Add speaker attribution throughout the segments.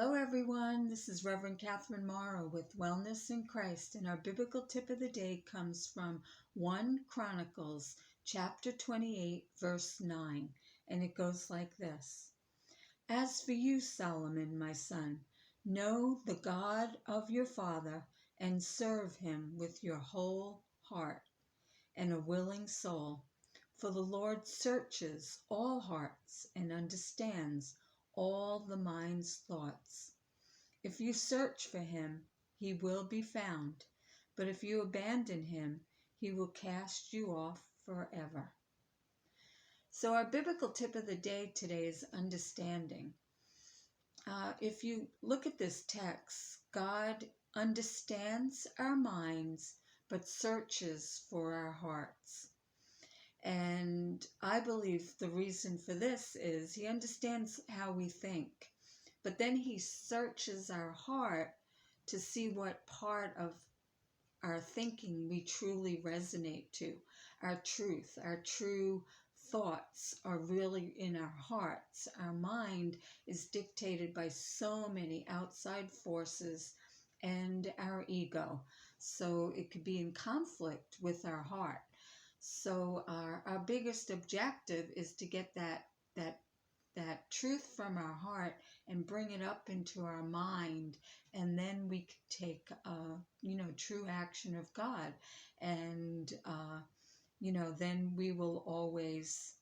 Speaker 1: Hello, everyone. This is Reverend Catherine Morrow with Wellness in Christ, and our biblical tip of the day comes from 1 Chronicles chapter 28, verse 9, and it goes like this. As for you, Solomon, my son, know the God of your father and serve him with your whole heart and a willing soul. For the Lord searches all hearts and understands all the mind's thoughts. If you search for him, he will be found, but if you abandon him, he will cast you off forever. So our biblical tip of the day today is understanding. If you look at this text, God understands our minds, but searches for our hearts. And I believe the reason for this is he understands how we think, but then he searches our heart to see what part of our thinking we truly resonate to. Our truth, our true thoughts are really in our hearts. Our mind is dictated by so many outside forces and our ego. So it could be in conflict with our heart. So our biggest objective is to get that truth from our heart and bring it up into our mind, and then we can take true action of God, and then we will always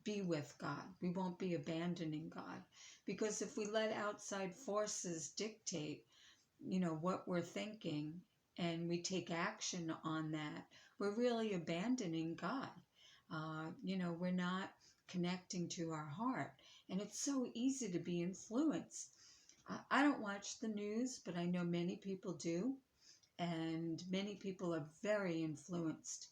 Speaker 1: be with God. We won't be abandoning God, because if we let outside forces dictate what we're thinking and we take action on that, we're really abandoning God. We're not connecting to our heart, and it's so easy to be influenced. I don't watch the news, but I know many people do, and many people are very influenced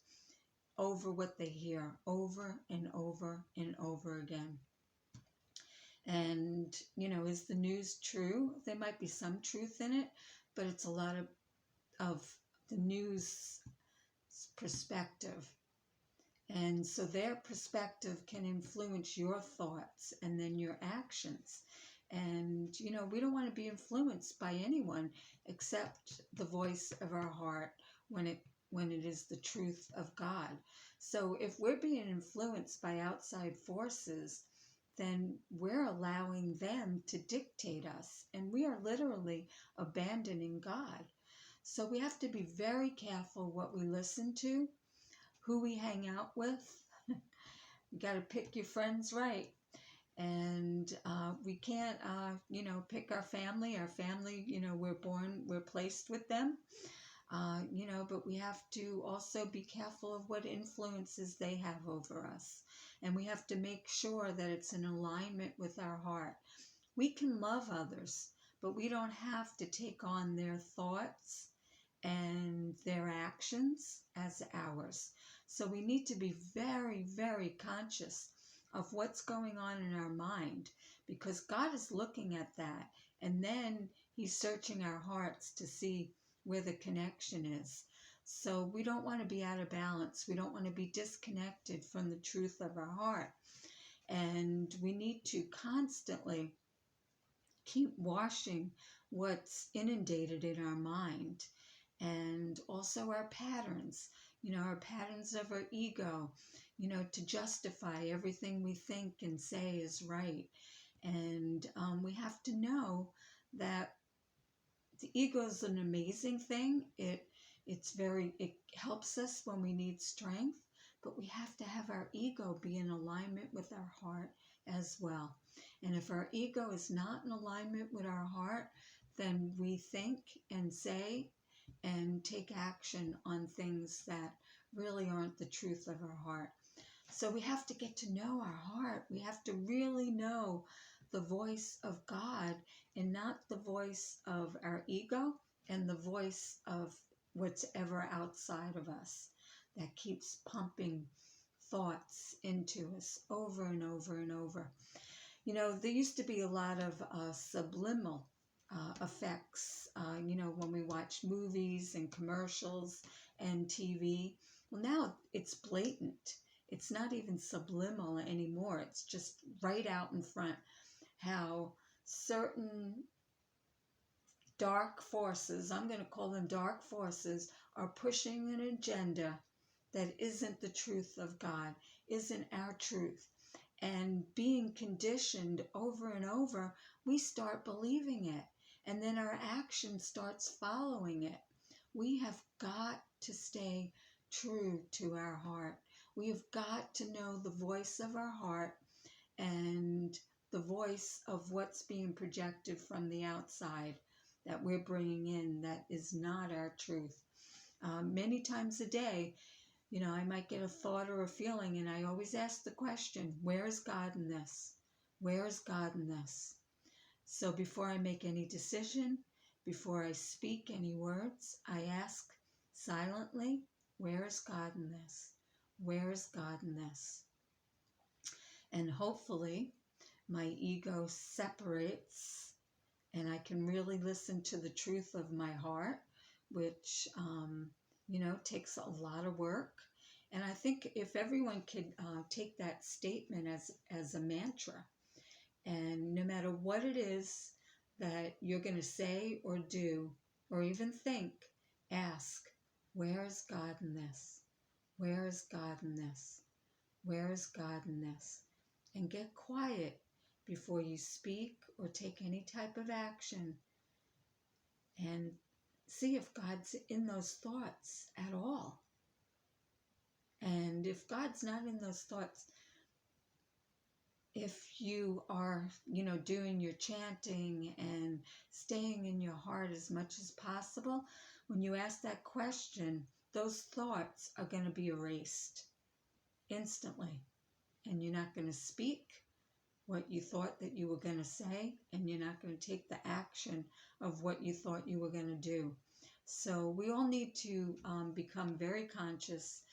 Speaker 1: over what they hear over and over and over again. And, is the news true? There might be some truth in it, but it's a lot of the news perspective. And so their perspective can influence your thoughts and then your actions. And, we don't want to be influenced by anyone except the voice of our heart when it is the truth of God. So if we're being influenced by outside forces, then we're allowing them to dictate us, and we are literally abandoning God. So we have to be very careful what we listen to, who we hang out with. You got to pick your friends right. And we can't, pick our family. Our family, we're placed with them. But we have to also be careful of what influences they have over us. And we have to make sure that it's in alignment with our heart. We can love others, but we don't have to take on their thoughts and their actions as ours. So we need to be very, very conscious of what's going on in our mind, because God is looking at that, and then he's searching our hearts to see where the connection is. So we don't want to be out of balance. We don't want to be disconnected from the truth of our heart. And we need to constantly keep washing what's inundated in our mind, and also our patterns, our patterns of our ego, to justify everything we think and say is right. And we have to know that the ego is an amazing thing. It helps us when we need strength, but we have to have our ego be in alignment with our heart as well. And if our ego is not in alignment with our heart, then we think and say and take action on things that really aren't the truth of our heart. So we have to get to know our heart. We have to really know the voice of God, and not the voice of our ego and the voice of what's ever outside of us that keeps pumping thoughts into us over and over and over. There used to be a lot of subliminal effects, when we watch movies and commercials and TV. Well, now it's blatant. It's not even subliminal anymore. It's just right out in front how certain dark forces, I'm going to call them dark forces, are pushing an agenda that isn't the truth of God, isn't our truth. And being conditioned over and over, we start believing it. And then our action starts following it. We have got to stay true to our heart. We have got to know the voice of our heart and the voice of what's being projected from the outside that we're bringing in that is not our truth. Many times a day, I might get a thought or a feeling, and I always ask the question, where is God in this? Where is God in this? So before I make any decision, before I speak any words, I ask silently, where is God in this? Where is God in this? And hopefully my ego separates and I can really listen to the truth of my heart, which, takes a lot of work. And I think if everyone could take that statement as a mantra, and no matter what it is that you're going to say or do, or even think, ask, where is God in this? Where is God in this? Where is God in this? And get quiet before you speak or take any type of action, and see if God's in those thoughts at all. And if God's not in those thoughts, if you are, doing your chanting and staying in your heart as much as possible, when you ask that question, those thoughts are going to be erased instantly. And you're not going to speak what you thought that you were going to say, and you're not going to take the action of what you thought you were going to do. So we all need to become very conscious,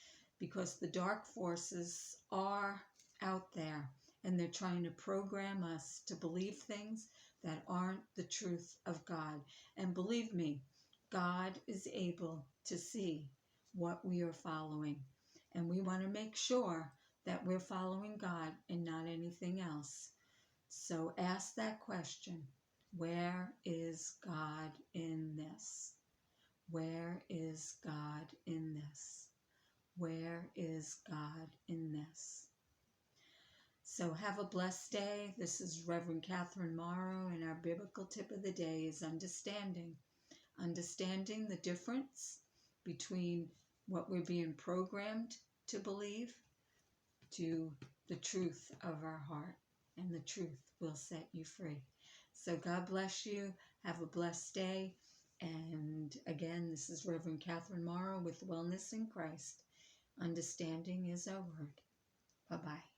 Speaker 1: because the dark forces are out there, and they're trying to program us to believe things that aren't the truth of God. And believe me, God is able to see what we are following. And we want to make sure that we're following God and not anything else. So ask that question, where is God in this? Where is God in this? Where is God in this? So have a blessed day. This is Reverend Catherine Morrow, and our biblical tip of the day is understanding. Understanding the difference between what we're being programmed to believe to the truth of our heart, and the truth will set you free. So God bless you. Have a blessed day. And again, this is Reverend Catherine Morrow with Wellness in Christ. Understanding is our word. Bye-bye.